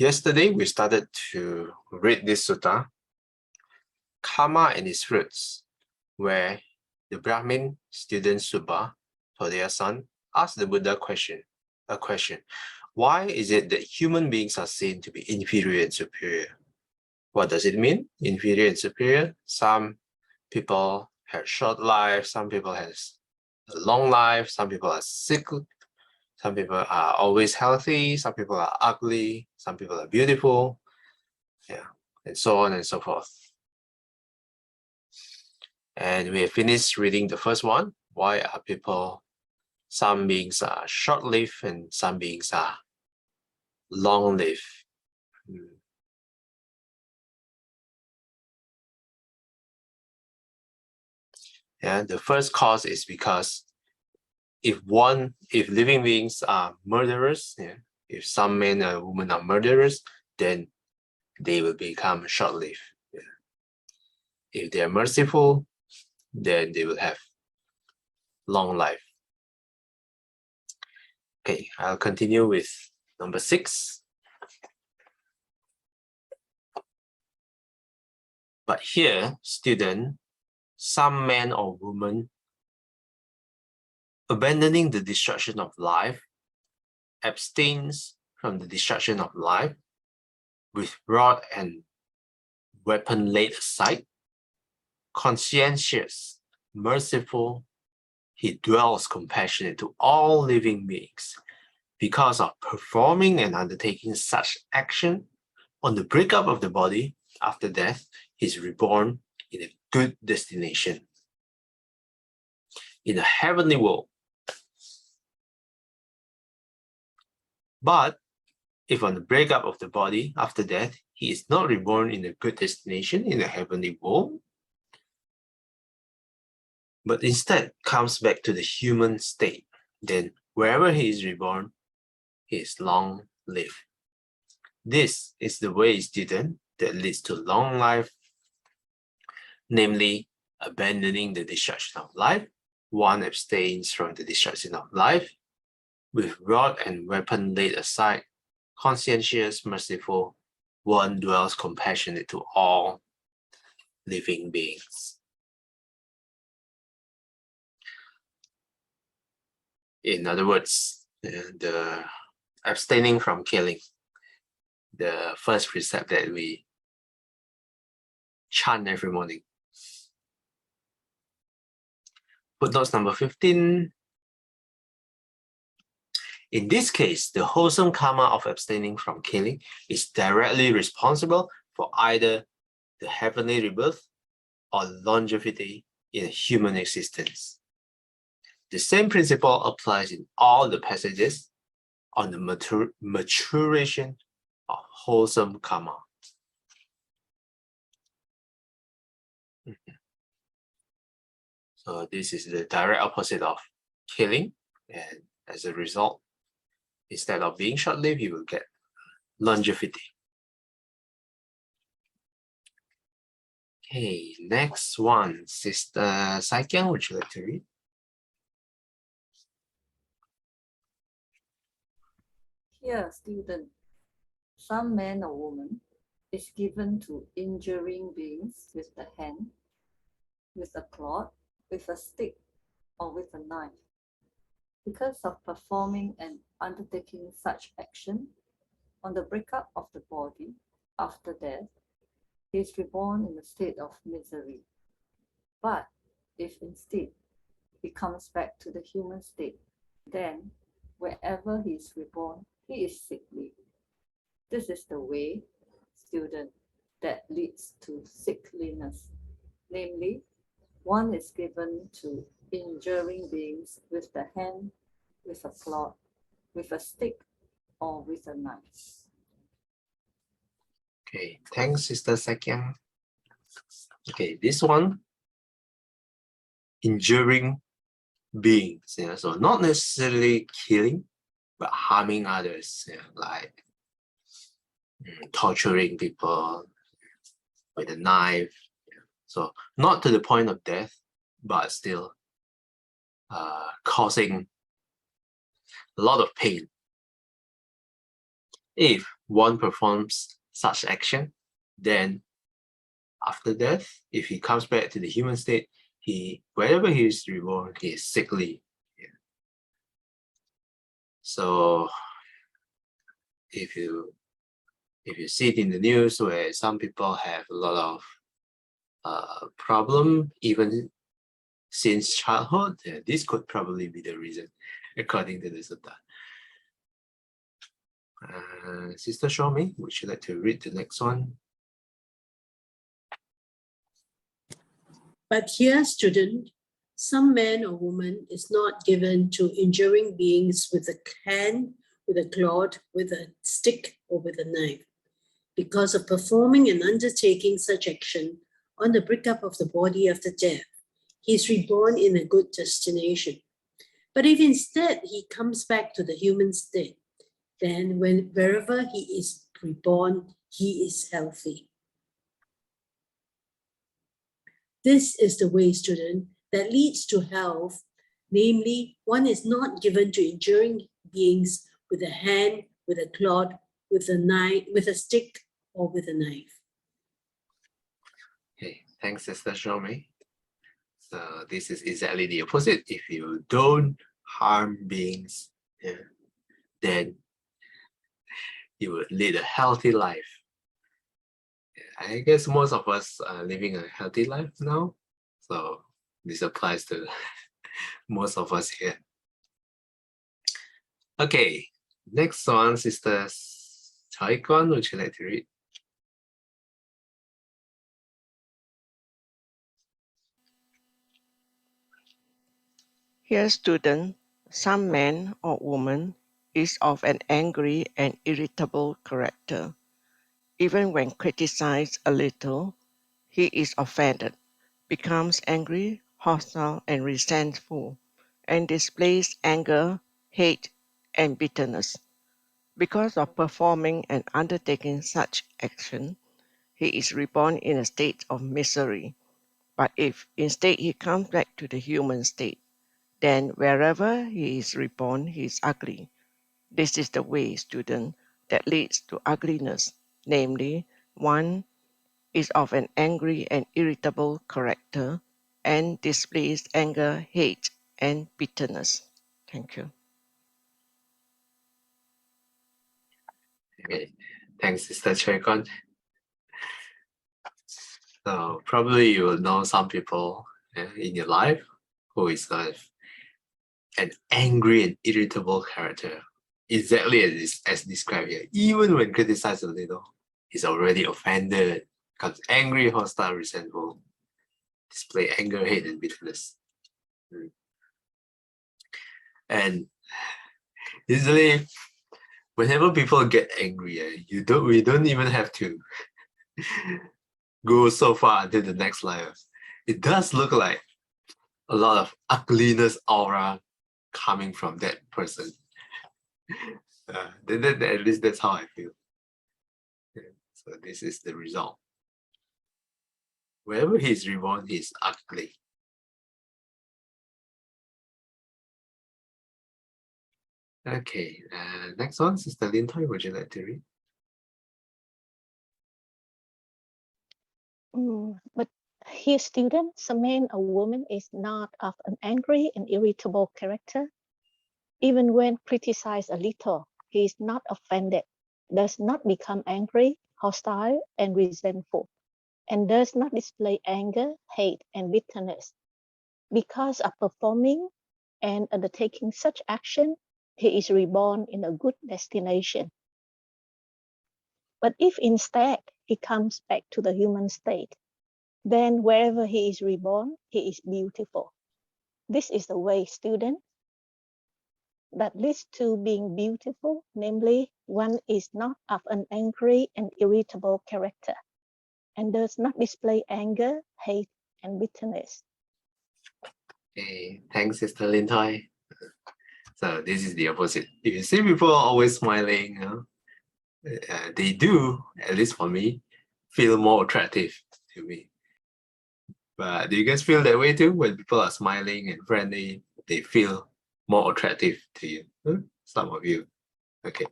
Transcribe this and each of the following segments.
Yesterday, we started to read this sutta, Kamma and its Fruits, where the Brahmin student Subba, for their son, asked the Buddha a question. Why is it that human beings are seen to be inferior and superior? What does it mean, inferior and superior? Some people have short life, some people have a long life, some people are sick, some people are always healthy, some people are ugly, some people are beautiful, yeah, and so on and so forth. And we have finished reading the first one. Why are people, some beings are short-lived and some beings are long-lived? Yeah, the first cause is because if living beings are murderers, yeah, if some men and women are murderers, then they will become short-lived. Yeah. If they are merciful, then they will have long life. Okay, I'll continue with number 6. But here, student, some man or woman abandoning the destruction of life, abstains from the destruction of life, with rod and weapon laid aside, conscientious, merciful, he dwells compassionate to all living beings. Because of performing and undertaking such action, on the breakup of the body after death, he is reborn in a good destination, in a heavenly world. But if on the breakup of the body after death, he is not reborn in a good destination, in a heavenly world, but instead comes back to the human state, then wherever he is reborn, he is long-lived. This is the way, student, that leads to long life, namely abandoning the destruction of life. One abstains from the destruction of life, with rod and weapon laid aside, conscientious, merciful, one dwells compassionate to all living beings. In other words, the abstaining from killing, the first precept that we chant every morning. Footnotes number 15. In this case, the wholesome karma of abstaining from killing is directly responsible for either the heavenly rebirth or longevity in human existence. The same principle applies in all the passages on the maturation of wholesome karma. So this is the direct opposite of killing, and as a result, instead of being short-lived, you will get longevity. Okay, next one, Sister Saikyang, would you like to read? Here, student, some man or woman is given to injuring beings with the hand, with a clod, with a stick, or with a knife. Because of performing and undertaking such action, on the breakup of the body after death, he is reborn in a state of misery. But if instead he comes back to the human state, then wherever he is reborn, he is sickly. This is the way, student, that leads to sickliness. Namely, one is given to injuring beings with the hand, with a clod, with a stick, or with a knife. Okay, thanks, Sister Saikyang. Okay, this one, injuring beings, yeah, so not necessarily killing, but harming others, yeah, like torturing people with a knife. Yeah. So not to the point of death, but still causing a lot of pain. If one performs such action, then after death, if he comes back to the human state, wherever he is reborn, he is sickly. Yeah. So if you see it in the news where some people have a lot of problem even since childhood, this could probably be the reason, according to the sutta. Sister Shomi, would you like to read the next one? But here, student, some man or woman is not given to injuring beings with a can, with a clod, with a stick, or with a knife. Because of performing and undertaking such action on the breakup of the body after death, he is reborn in a good destination. But if instead he comes back to the human state, then wherever he is reborn, he is healthy. This is the way, student, that leads to health. Namely, one is not given to injuring beings with a hand, with a clod, with a knife, with a stick, or with a knife. Okay, thanks, Sister Shomi. So this is exactly the opposite. If you don't harm beings, then you will lead a healthy life. I guess most of us are living a healthy life now, so this applies to most of us here. Okay, next one, Sister Chai-Kon, would you like to read? Here, student, some man or woman is of an angry and irritable character. Even when criticized a little, he is offended, becomes angry, hostile, and resentful, and displays anger, hate, and bitterness. Because of performing and undertaking such action, he is reborn in a state of misery. But if instead he comes back to the human state, then wherever he is reborn, he is ugly. This is the way, student, that leads to ugliness, namely, one is of an angry and irritable character and displays anger, hate, and bitterness. Thank you. Okay, thanks, Sister Chai-Kon. So probably you will know some people in your life who is an angry and irritable character, exactly as described here. Even when criticized a little, he's already offended, becomes angry, hostile, resentful, display anger, hate, and bitterness. And usually, whenever people get angry, we don't even have to go so far until the next layer. It does look like a lot of ugliness aura coming from that person. At least that's how I feel. So this is the result. Wherever he's reborn, he's ugly. Okay, next one, Sister Lin Toy, would you like to read? But his student, a man or woman, is not of an angry and irritable character. Even when criticized a little, he is not offended, does not become angry, hostile, and resentful, and does not display anger, hate, and bitterness. Because of performing and undertaking such action, he is reborn in a good destination. But if instead he comes back to the human state, then wherever he is reborn, he is beautiful. This is the way, student, that leads to being beautiful, namely, one is not of an angry and irritable character, and does not display anger, hate, and bitterness. Okay, thanks, Sister Lin Toy. So this is the opposite. If you see people always smiling, they do, at least for me, feel more attractive to me. But do you guys feel that way too? When people are smiling and friendly, they feel more attractive to you? Some of you. Okay.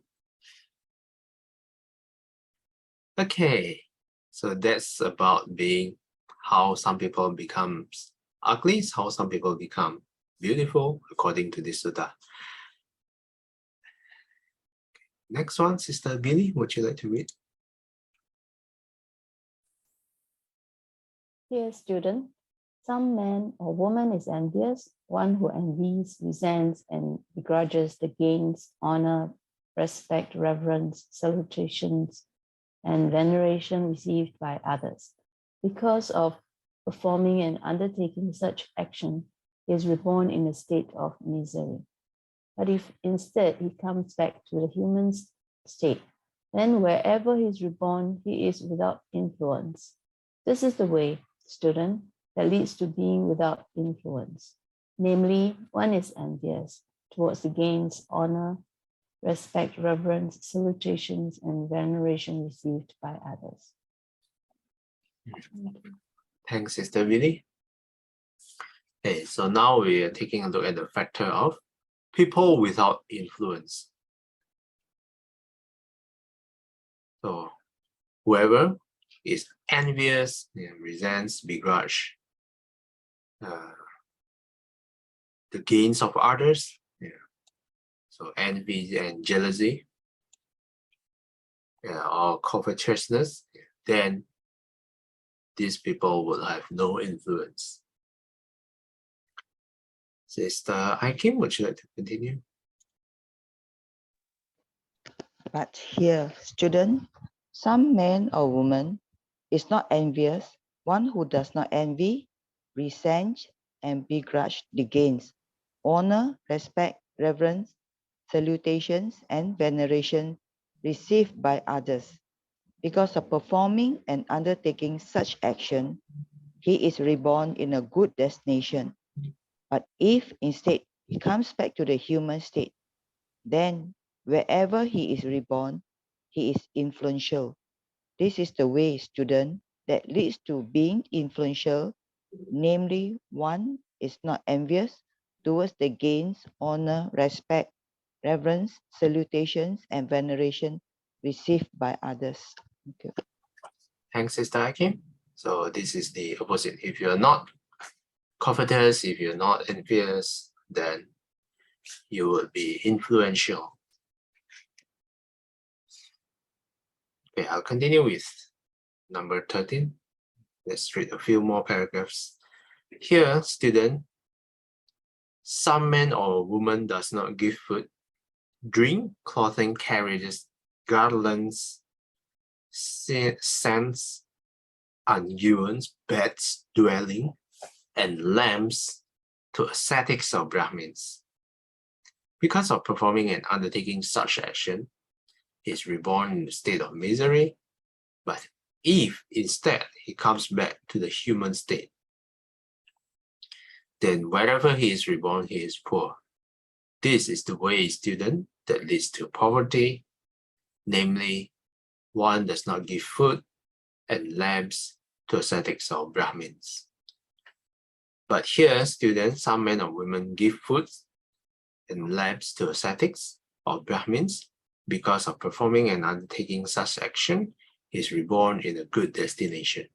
Okay, so that's about being how some people become ugly, how some people become beautiful, according to this sutta. Next one, Sister Billy, would you like to read? Dear student, some man or woman is envious, one who envies, resents, and begrudges the gains, honor, respect, reverence, salutations, and veneration received by others. Because of performing and undertaking such action, he is reborn in a state of misery. But if instead he comes back to the human state, then wherever he is reborn, he is without influence. This is the way, student, that leads to being without influence. Namely, one is envious towards the gains, honor, respect, reverence, salutations, and veneration received by others. Thanks, Sister Billy. Okay, so now we are taking a look at the factor of people without influence. So whoever is envious, resents, begrudge the gains of others. So envy and jealousy, or covetousness, then these people will have no influence. Sister Aikim, would you like to continue? But here, student, some man or woman is not envious, one who does not envy, resent, and begrudge the gains, honor, respect, reverence, salutations, and veneration received by others. Because of performing and undertaking such action, he is reborn in a good destination. But if instead he comes back to the human state, then wherever he is reborn, he is influential. This is the way, student, that leads to being influential, namely, one is not envious towards the gains, honor, respect, reverence, salutations, and veneration received by others. Thank you. Thanks, Sister Aikim. So this is the opposite. If you're not covetous, if you're not envious, then you will be influential. Okay, I'll continue with number 13. Let's read a few more paragraphs. Here, student, some man or woman does not give food, drink, clothing, carriages, garlands, scents, unguents, beds, dwelling, and lamps to ascetics or Brahmins. Because of performing and undertaking such action, he is reborn in a state of misery. But if instead he comes back to the human state, then wherever he is reborn, he is poor. This is the way, student, that leads to poverty. Namely, one does not give food and lamps to ascetics or Brahmins. But here, students, some men or women give food and lamps to ascetics or Brahmins. Because of performing and undertaking such action, he is reborn in a good destination.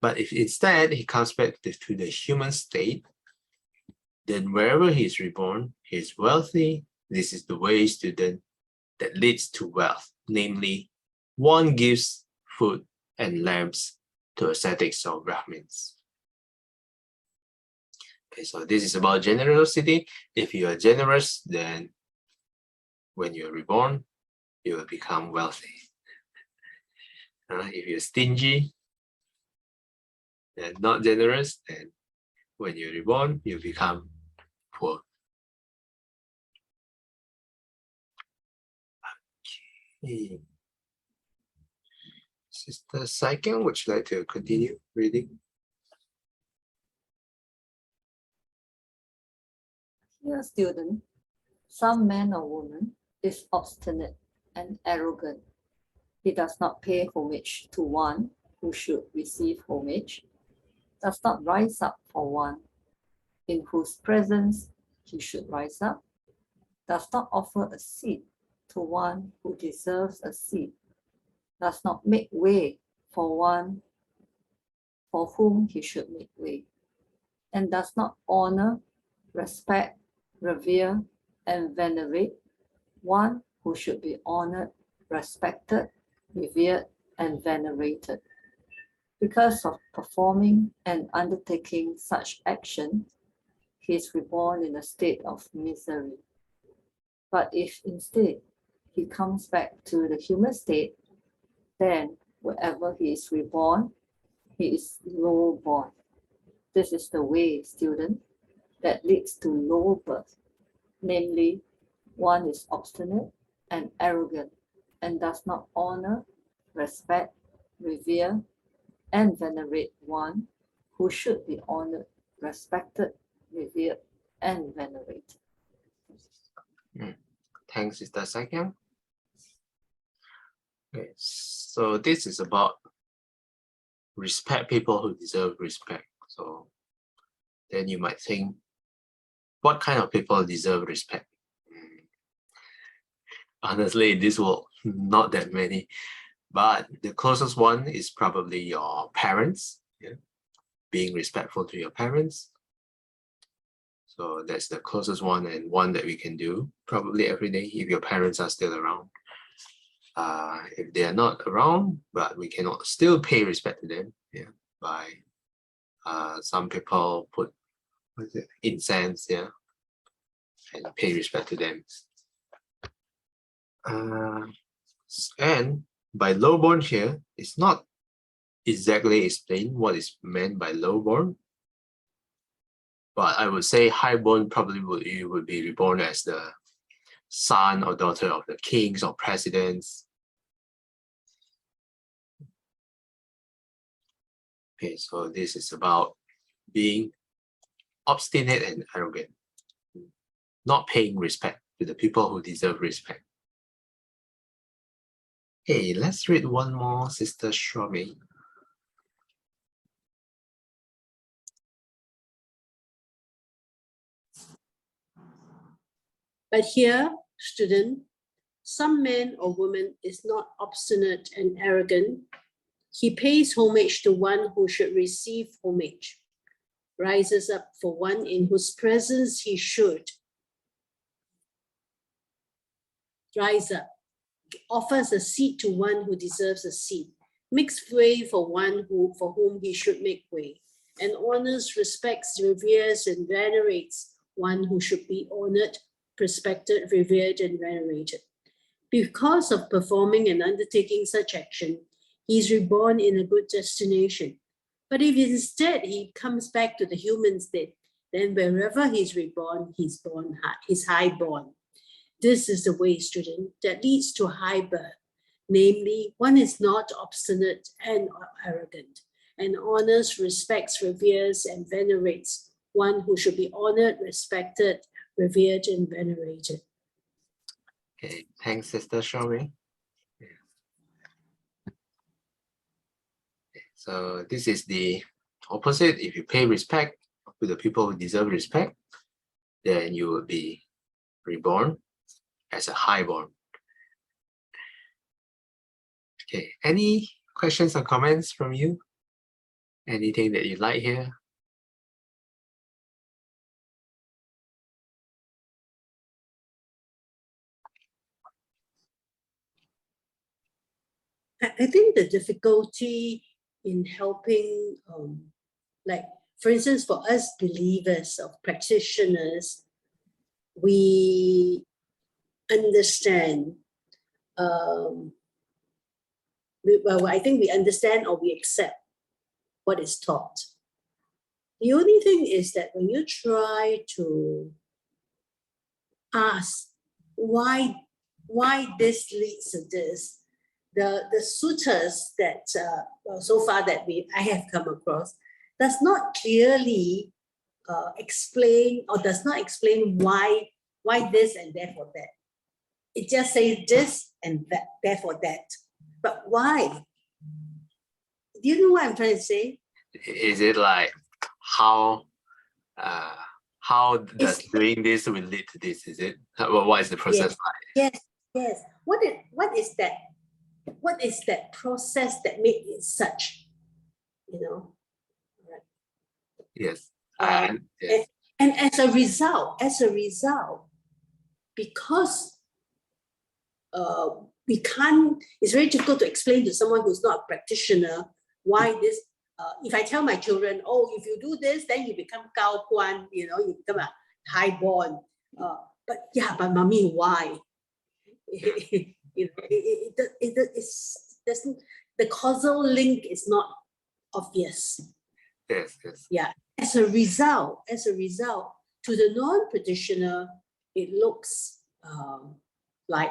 But if instead he comes back to the human state, then wherever he is reborn, he is wealthy. This is the way, student, that leads to wealth. Namely, one gives food and lamps to ascetics or Brahmins. Okay, so this is about generosity. If you are generous, then when you're reborn, you will become wealthy. If you're stingy and not generous, then when you're reborn, you become poor. Okay. Sister Saiken, would you like to continue reading? Here, student, some man or woman is obstinate and arrogant. He does not pay homage to one who should receive homage, does not rise up for one in whose presence he should rise up, does not offer a seat to one who deserves a seat, does not make way for one for whom he should make way, and does not honor, respect, revere, and venerate one who should be honored, respected, revered, and venerated. Because of performing and undertaking such action, he is reborn in a state of misery. But if instead he comes back to the human state, then wherever he is reborn, he is low born. This is the way, student, that leads to low birth. Namely, one is obstinate and arrogant and does not honor, respect, revere, and venerate one who should be honored, respected, revered, and venerated. Thanks, Sister Sakyam. Okay, so this is about respect people who deserve respect. So then you might think, what kind of people deserve respect? Honestly, in this world, not that many, but the closest one is probably your parents. Yeah? Being respectful to your parents. So that's the closest one, and one that we can do probably every day if your parents are still around. If they are not around, but we cannot still pay respect to them, yeah, by some people put incense, yeah, and pay respect to them. And by lowborn here, it's not exactly explained what is meant by lowborn, but I would say highborn probably you would be reborn as the son or daughter of the kings or presidents. Okay, so this is about being obstinate and arrogant, not paying respect to the people who deserve respect. Okay, let's read one more, Sister Shromi. But here, student, some man or woman is not obstinate and arrogant. He pays homage to one who should receive homage, rises up for one in whose presence he should rise up, offers a seat to one who deserves a seat, makes way for one for whom he should make way, and honors, respects, reveres, and venerates one who should be honored, respected, revered, and venerated. Because of performing and undertaking such action, he is reborn in a good destination. But if instead he comes back to the human state, then wherever he's reborn, he's highborn. This is the way, student, that leads to high birth. Namely, one is not obstinate and arrogant, and honors, respects, reveres, and venerates one who should be honored, respected, revered, and venerated. Okay, thanks, Sister Shromi. So this is the opposite. If you pay respect to the people who deserve respect, then you will be reborn as a highborn. Okay, any questions or comments from you? Anything that you like here? I think the difficulty in helping, like, for instance, for us believers or practitioners, we understand, I think we understand or we accept what is taught. The only thing is that when you try to ask why this leads to this, the suttas that so far that I have come across does not clearly explain or does not explain why this and therefore that. It just says this and that, therefore that. But why? Do you know what I'm trying to say? Is it like how does doing this will lead to this? Is it? What is the process like? Yes. What is that what is that process that made it such, you know? Yes. Yes. And as a result, because we can't, it's very difficult to explain to someone who's not a practitioner why this, if I tell my children, oh, if you do this, then you become Gao Guan, you know, you become a high born. But mommy, why? You know, the causal link is not obvious. Yes. Yeah. As a result, to the non-practitioner, it looks like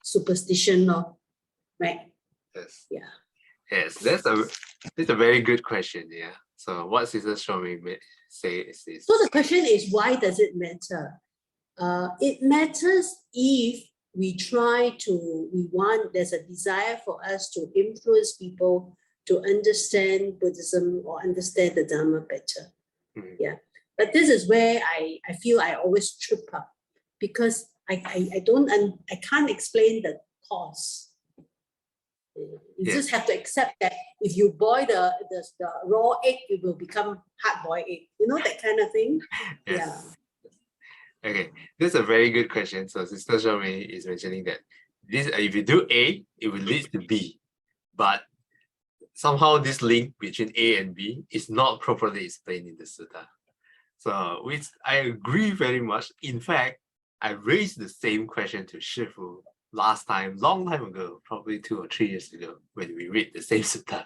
superstition, right? Yes. Yeah. Yes, that's a very good question. Yeah. So what Sister Shomi say is this. So the question is, why does it matter? It matters if there's a desire for us to influence people to understand Buddhism or understand the Dharma better. Mhm. Yeah. But this is where I feel I always trip up, because I can't explain the cause. You just have to accept that if you boil the raw egg, it will become hard-boiled egg. You know, that kind of thing. Yes. Yeah. Okay, this is a very good question. So Sister Shomi is mentioning that this, if you do A, it will lead to B, but somehow this link between A and B is not properly explained in the sutta. So, which I agree very much. In fact, I raised the same question to Shifu last time, long time ago, probably 2 or 3 years ago, when we read the same sutta.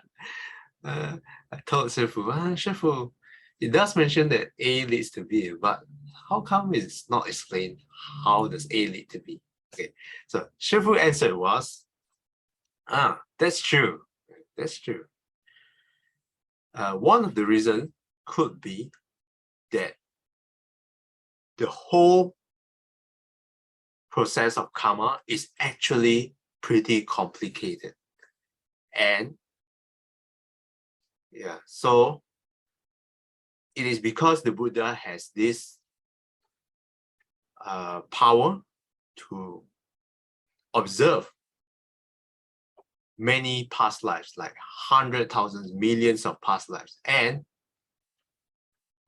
I told Shifu, Shifu, it does mention that A leads to B, but how come it's not explained how does A lead to B? Okay, so Shifu answer was, that's true. That's true. One of the reasons could be that the whole process of karma is actually pretty complicated. And yeah, so it is because the Buddha has this power to observe many past lives, like 100,000 millions of past lives. And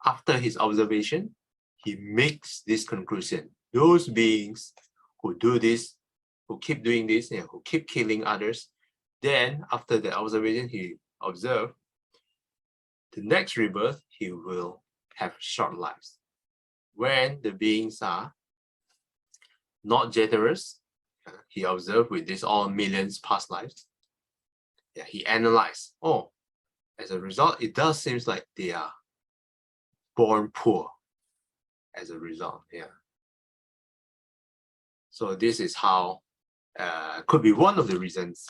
after his observation, he makes this conclusion. Those beings who do this, who keep doing this, and who keep killing others, then after the observation he observed, the next rebirth, he will have short lives. When the beings are not generous, he observed with this all millions past lives. Yeah, he analyzed. Oh, as a result, it does seem like they are born poor. As a result, yeah. So this is how could be one of the reasons.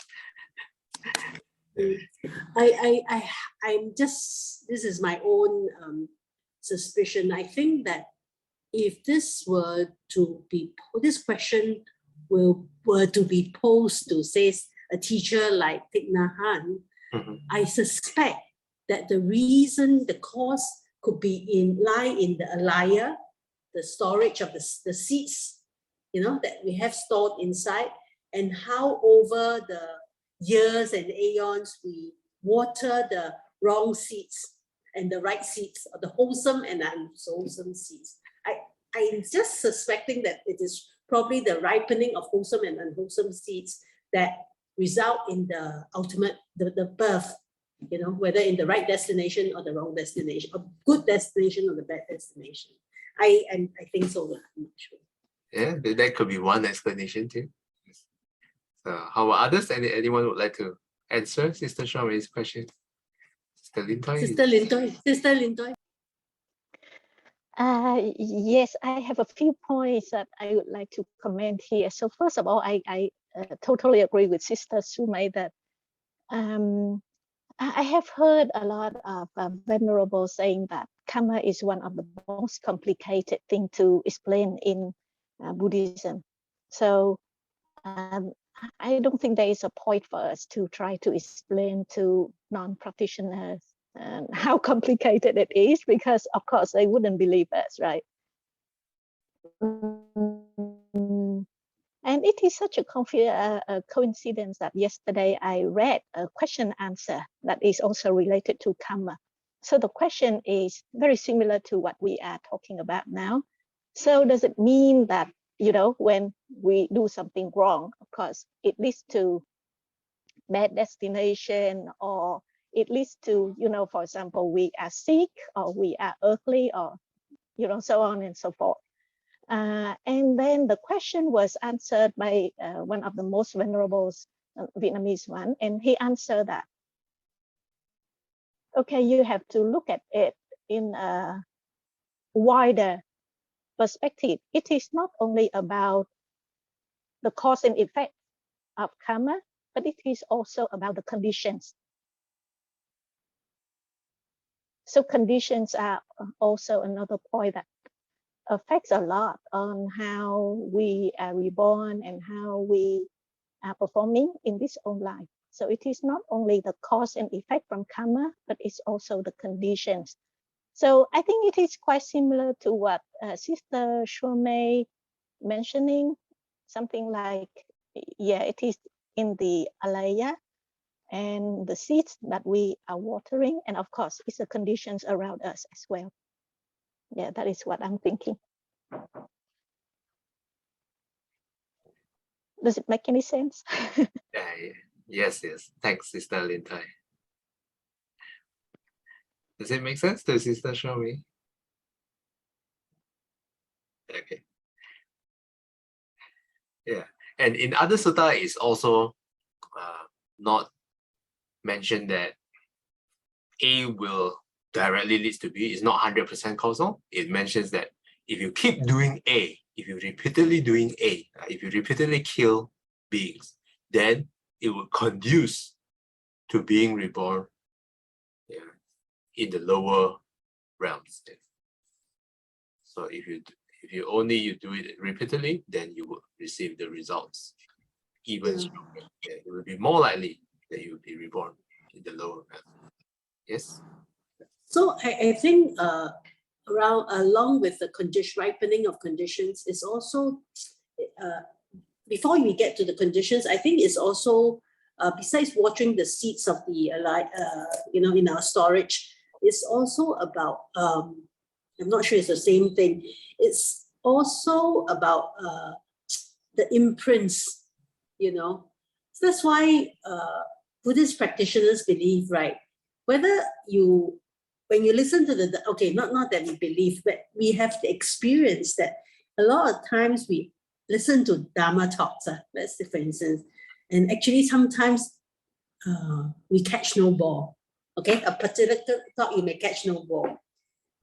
I'm just, this is my own suspicion. I think that if this question were to be posed to, say, a teacher like Thich Nhat Hanh, I suspect that the cause could lie in the alaya, the storage of the seeds, you know, that we have stored inside, and how over the years and aeons we water the wrong seeds and the right seeds, or the wholesome and unwholesome seeds. I'm just suspecting that it is probably the ripening of wholesome and unwholesome seeds that result in the ultimate, the birth, you know, whether in the right destination or the wrong destination, or good destination or the bad destination. I think so. I'm not sure. Yeah, that could be one explanation too. So how about others? Anyone would like to answer Sister Shomi's question? Sister Lintoy. Yes, I have a few points that I would like to comment here. So first of all, I totally agree with Sister Sumay that I have heard a lot of venerable saying that karma is one of the most complicated thing to explain in Buddhism. So I don't think there is a point for us to try to explain to non-practitioners how complicated it is, because of course they wouldn't believe us, right? And it is such a coincidence that yesterday I read a question answer that is also related to Kamma. So the question is very similar to what we are talking about now. So does it mean that, when we do something wrong, of course, it leads to bad destination, or it leads to, for example, we are sick or we are ugly, or, so on and so forth. And then the question was answered by one of the most venerable Vietnamese one, and he answered that, okay, you have to look at it in a wider perspective. It is not only about the cause and effect of karma, but it is also about the conditions. So conditions are also another point that affects a lot on how we are reborn and how we are performing in this own life. So it is not only the cause and effect from karma, but it's also the conditions. So I think it is quite similar to what Sister Shomei mentioning, something like, yeah, it is in the alaya and the seeds that we are watering, and of course, it's the conditions around us as well. Yeah, that is what I'm thinking. Does it make any sense? Yes. Thanks, Sister Lin Tai. Does it make sense to Sister Shomei? Okay. Yeah, and in other sutta is also not mentioned that A will directly leads to B. It's not 100% causal. It mentions that if you keep doing A, if you repeatedly doing A, if you repeatedly kill beings, then it will conduce to being reborn in the lower realms. So if you only do it repeatedly, then you will receive the results even stronger. It will be more likely that you will be reborn in the lower realms. Yes. So I think along with the ripening of conditions is also before we get to the conditions, I think it's also besides watering the seeds of the in our storage, it's also about I'm not sure it's the same thing. It's also about the imprints, So that's why Buddhist practitioners believe, right? Whether when you listen to not that we believe, but we have the experience that a lot of times we listen to Dharma talks, let's say for instance, and actually sometimes we catch no ball. Okay, a particular thought you may catch no ball.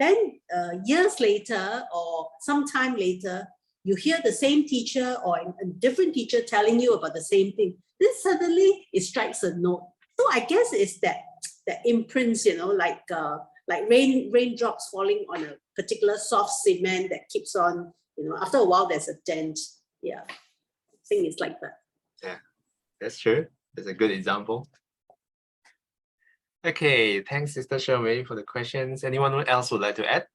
Then years later or sometime later, you hear the same teacher or a different teacher telling you about the same thing. Then suddenly it strikes a note. So I guess it's that imprints, like raindrops falling on a particular soft cement that keeps on, after a while there's a dent. Yeah, I think it's like that. Yeah, that's true. That's a good example. Okay, thanks, Sister Shomei, for the questions. Anyone else would like to add?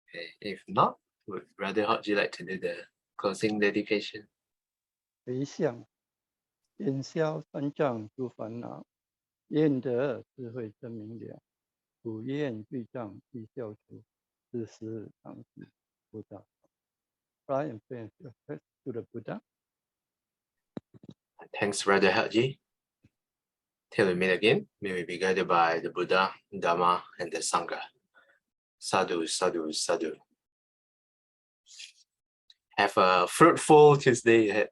Okay, if not, would Brother Hodgie like to do the closing dedication? 回向，烟消三障诸烦恼，愿得智慧真明了，普愿罪障悉消除，世世常住菩萨。Try and pray to the Buddha. Thanks, Brother Hodgie. Till we meet again, may we be guided by the Buddha, Dhamma, and the Sangha. Sadhu, sadhu, sadhu. Have a fruitful Tuesday ahead.